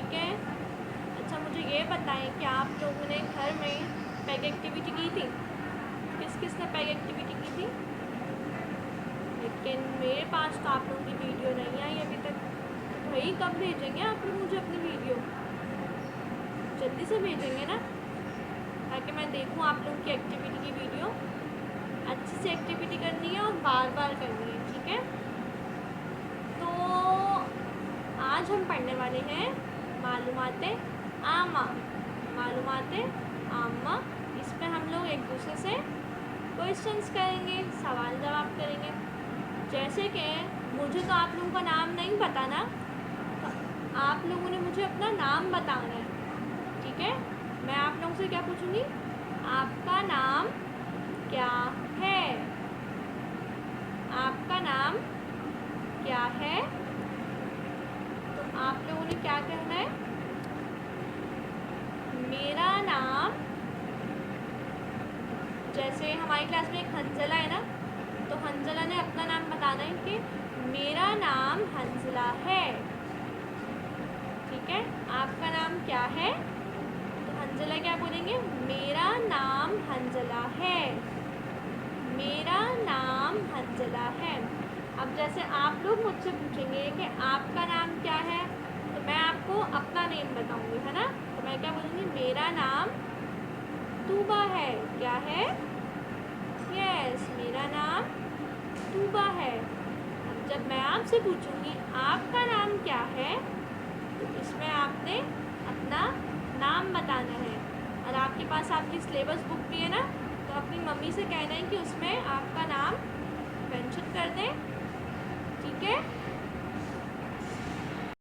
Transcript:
ठीक है। अच्छा मुझे ये बताएं कि आप लोगों ने घर में पैग एक्टिविटी की थी? किस किस ने पैग एक्टिविटी की थी? लेकिन मेरे पास तो आप लोगों की वीडियो नहीं आई अभी तक। तो भाई कब भेजेंगे आप लोग मुझे अपनी वीडियो? जल्दी से भेजेंगे ना, ताकि मैं देखूं आप लोगों की एक्टिविटी की वीडियो। अच्छी से एक्टिविटी करनी है और बार बार करनी है, ठीक है। तो आज हम पढ़ने वाले हैं मालूमाते आमा। मालूमाते आमा, इसमें हम लोग एक दूसरे से क्वेश्चंस करेंगे, सवाल जवाब करेंगे। जैसे कि मुझे तो आप लोगों का नाम नहीं पता ना, तो आप लोगों ने मुझे अपना नाम बताना है, ठीक है। मैं आप लोगों से क्या पूछूंगी? आपका नाम क्या है? आपका नाम क्या है? तो आप लोगों ने क्या कहना है? मेरा नाम, जैसे हमारी क्लास में एक हंजला है ना, तो हंजला ने अपना नाम बताना है कि मेरा नाम हंजला है, ठीक है। आपका नाम क्या है? तो हंजला क्या बोलेंगे? मेरा नाम हंजला है। मेरा नाम हंजला है। अब जैसे आप लोग मुझसे पूछेंगे कि आपका नाम क्या है, तो मैं आपको अपना नेम बताऊंगी, है ना। तो मैं क्या बोलूँगी? मेरा नाम तूबा है। क्या है? यस, मेरा नाम तूबा है। अब जब मैं आपसे पूछूंगी आपका नाम क्या है, तो इसमें आपने अपना नाम बताना है। और आपके पास आपकी सिलेबस बुक भी है ना, तो अपनी मम्मी से कहना है कि उसमें आपका नाम मेंशन कर दें, ठीक है।